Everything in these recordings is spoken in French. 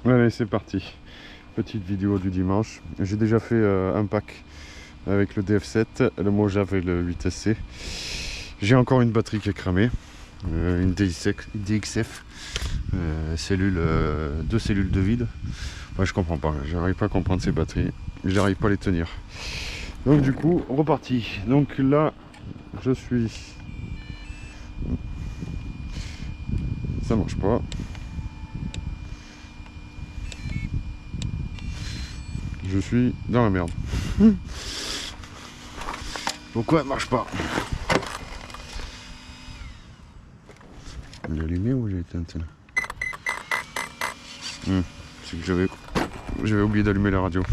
Allez, c'est parti. Petite vidéo du dimanche. J'ai déjà fait un pack avec le DF7, le Mojave et le 8SC. J'ai encore une batterie qui est cramée, une DXF, deux cellules de vide. Ouais, je comprends pas, j'arrive pas à comprendre ces batteries, j'arrive pas à les tenir. Donc du coup, reparti. Donc là, je suis... Ça marche pas. Je suis dans la merde. Pourquoi elle marche pas? Elle est allumée ou j'ai éteinte là? C'est que j'avais oublié d'allumer la radio.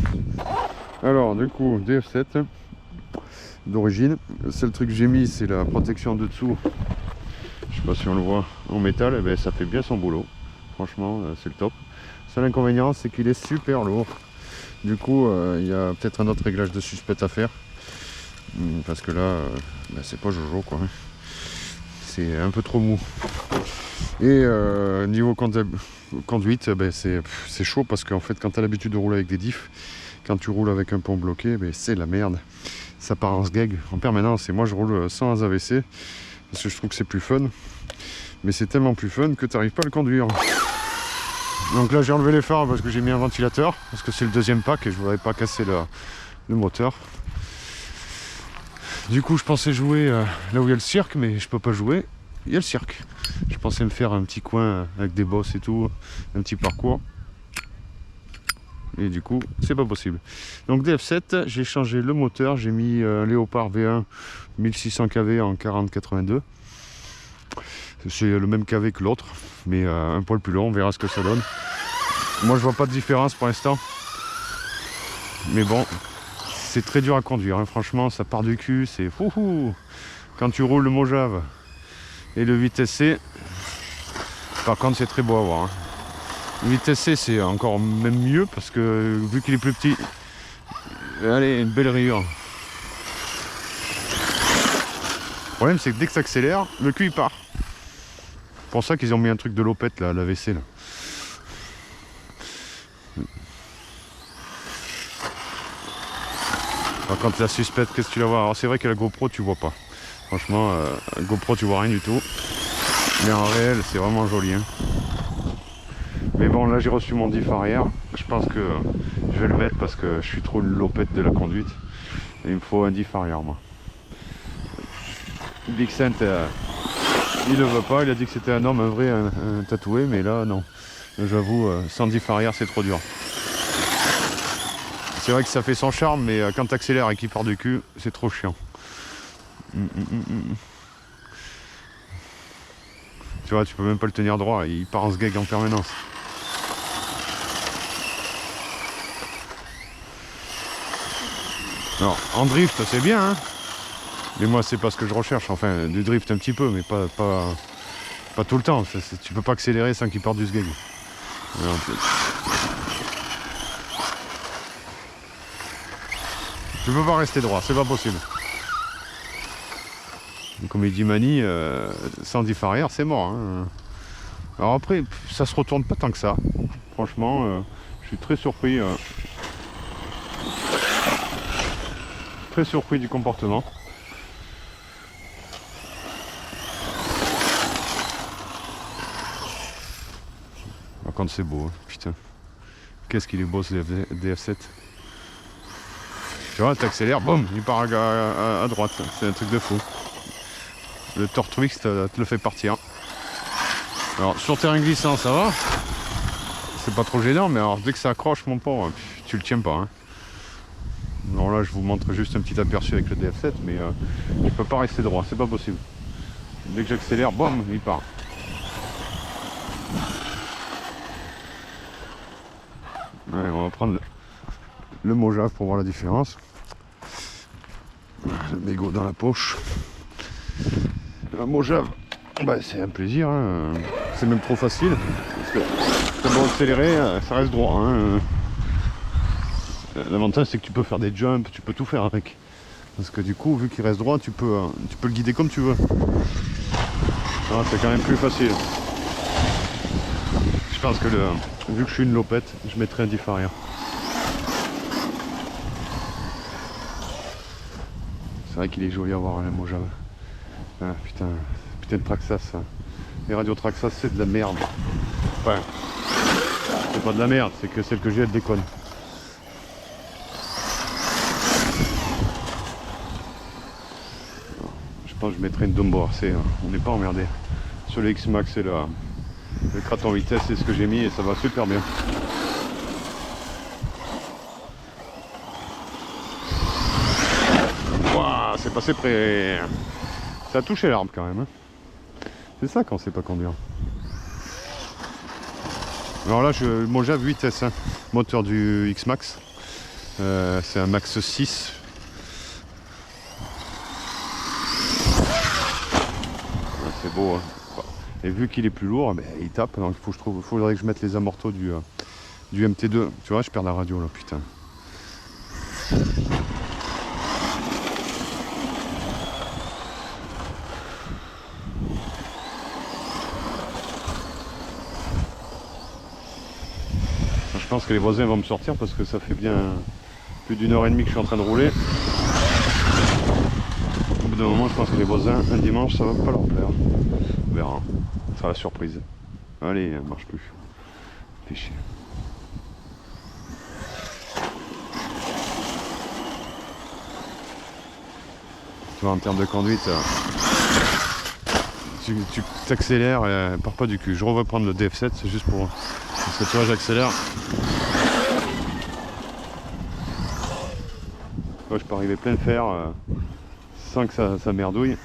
Alors du coup, DF7 d'origine. Le seul truc que j'ai mis, c'est la protection de dessous. Je sais pas si on le voit en métal, et ben, ça fait bien son boulot. Franchement, c'est le top. Seul inconvénient, c'est qu'il est super lourd. Du coup, il y a peut-être un autre réglage de suspect à faire. Parce que là, ben, c'est pas Jojo quoi. C'est un peu trop mou. Et niveau conduite, ben, c'est chaud parce qu'en fait, quand tu as l'habitude de rouler avec des diffs, quand tu roules avec un pont bloqué, ben, c'est la merde. Ça part en sgeg en permanence. Et moi, je roule sans AVC parce que je trouve que c'est plus fun. Mais c'est tellement plus fun que tu n'arrives pas à le conduire. Donc là, j'ai enlevé les phares parce que j'ai mis un ventilateur. Parce que c'est le deuxième pack et je voudrais pas casser le moteur. Du coup, je pensais jouer là où il y a le cirque, mais je peux pas jouer. Il y a le cirque. Je pensais me faire un petit coin avec des bosses et tout, un petit parcours. Et du coup, c'est pas possible. Donc DF7, j'ai changé le moteur. J'ai mis un Léopard V1 1600 kV en 4082. C'est le même KV que l'autre, mais un poil plus long. On verra ce que ça donne. Moi, je vois pas de différence pour l'instant. Mais bon, c'est très dur à conduire. Hein. Franchement, ça part du cul. C'est fouhou. Quand tu roules le Mojave et le 8SC, par contre, c'est très beau à voir. Hein. Le 8SC, c'est encore même mieux parce que vu qu'il est plus petit, allez, une belle rayure. Le problème, c'est que dès que ça accélère, le cul il part. C'est pour ça qu'ils ont mis un truc de lopette là, à l'AVC là. Alors, quand la suspecte, qu'est-ce que tu la vois? Alors c'est vrai que la GoPro tu vois pas. Franchement, GoPro tu vois rien du tout. Mais en réel, c'est vraiment joli. Hein. Mais bon, là j'ai reçu mon diff arrière. Je pense que je vais le mettre parce que je suis trop une lopette de la conduite. Et il me faut un diff arrière moi. Big Saint, il le veut pas. Il a dit que c'était un homme, un vrai, un tatoué. Mais là, non. J'avoue, sans diff arrière, c'est trop dur. C'est vrai que ça fait son charme, mais quand tu accélères et qu'il part du cul, c'est trop chiant. Tu vois, tu peux même pas le tenir droit. Il part en sgeg en permanence. Alors, en drift, c'est bien, hein. Mais moi, c'est pas ce que je recherche. Enfin, du drift un petit peu, mais pas tout le temps. Tu peux pas accélérer sans qu'il parte du sgeg. Tu peux pas rester droit, c'est pas possible. Comme il dit Mani, sans diff arrière, c'est mort. Hein. Alors après, ça se retourne pas tant que ça. Franchement, je suis très surpris. Très surpris du comportement. Par contre c'est beau, hein. Putain. Qu'est-ce qu'il est beau ce DF7. Tu vois, t'accélères, boum, il part à droite. C'est un truc de fou. Le Tortwix te le fait partir. Alors sur terrain glissant ça va. C'est pas trop gênant, mais alors dès que ça accroche mon pauvre, tu le tiens pas. Hein. Alors là je vous montre juste un petit aperçu avec le DF7, mais je peux pas rester droit, c'est pas possible. Dès que j'accélère, boum, il part. Ouais, on va prendre le Mojave pour voir la différence. Le mégot dans la poche. Le Mojave, bah, c'est un plaisir, hein. C'est même trop facile. Parce que c'est bon accélérer, ça reste droit. Hein. L'avantage c'est que tu peux faire des jumps, tu peux tout faire avec. Parce que du coup, vu qu'il reste droit, tu peux le guider comme tu veux. Ah, c'est quand même plus facile. Je pense que Vu que je suis une lopette, je mettrai un diff arrière. C'est vrai qu'il est joli à voir la Mojave. Ah, putain de Traxxas. Ça. Les radios Traxxas, c'est de la merde. Enfin, c'est pas de la merde, c'est que celle que j'ai, elle déconne. Je pense que je mettrai une Dumbo RC. On n'est pas emmerdé. Sur le X-Max et le craton vitesse, c'est ce que j'ai mis et ça va super bien. Wow, c'est passé près. Ça a touché l'arbre quand même. Hein. C'est ça quand on sait pas conduire. Alors là, Mojave 8S, hein, moteur du X-Max. C'est un Max 6. C'est beau. Hein. Et vu qu'il est plus lourd, ben, il tape. Donc il faudrait que je mette les amortos du MT2. Tu vois, je perds la radio là, putain. Je pense que les voisins vont me sortir parce que ça fait bien plus d'une heure et demie que je suis en train de rouler. Au bout d'un moment, je pense que les voisins, un dimanche, ça va pas leur plaire. On verra. Ça sera la surprise. Allez, elle marche plus. Fais chier. Tu vois, en termes de conduite, tu t'accélères, pars pas du cul. Je revois prendre le DF7, c'est juste pour... Parce que tu vois, j'accélère. Je peux arriver plein fer sans que ça merdouille.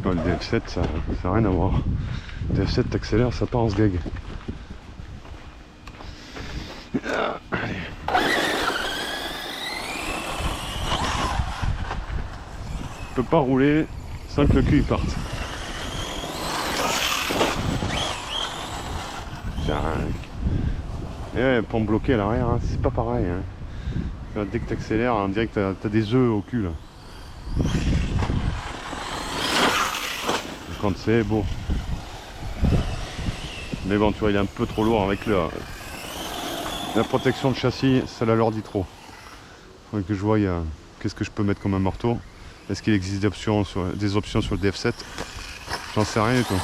Le DF7, ça n'a rien à voir. Le DF7, t'accélères, ça part en sgeg. Allez. Je peux pas rouler sans que le cul parte. Et ouais, pour me bloquer à l'arrière, hein, c'est pas pareil. Hein. Dès que tu accélères, on dirait que t'as des œufs au cul. Là. Quand c'est beau. Mais bon, tu vois, il est un peu trop lourd avec la protection de châssis, ça l'alourdit trop. Il faut que je voie qu'est-ce que je peux mettre comme un morceau. Est-ce qu'il existe des options sur le DF7? J'en sais rien du tout.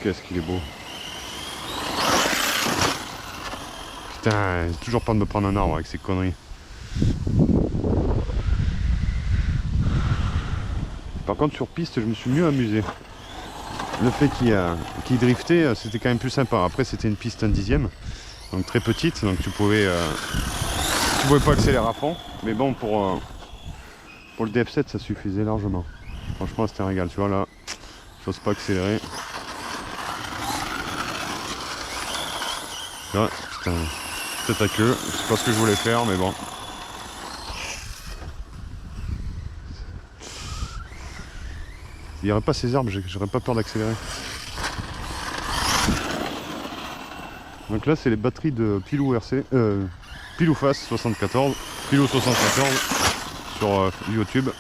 Qu'est-ce qu'il est beau. Putain, j'ai toujours peur de me prendre un arbre avec ces conneries. Par contre sur piste je me suis mieux amusé. Le fait qu'il driftait, c'était quand même plus sympa. Après c'était une piste 1/10, donc très petite, donc tu pouvais pas accélérer à fond. Mais bon pour le DF7 ça suffisait largement. Franchement c'était un régal, tu vois là, j'ose pas accélérer. Là, putain, tête à queue, je sais pas ce que je voulais faire mais bon. Il n'y aurait pas ces arbres, j'aurais pas peur d'accélérer. Donc là c'est les batteries de Pilou RC, Pilou Fast 74, Pilou 74 sur YouTube.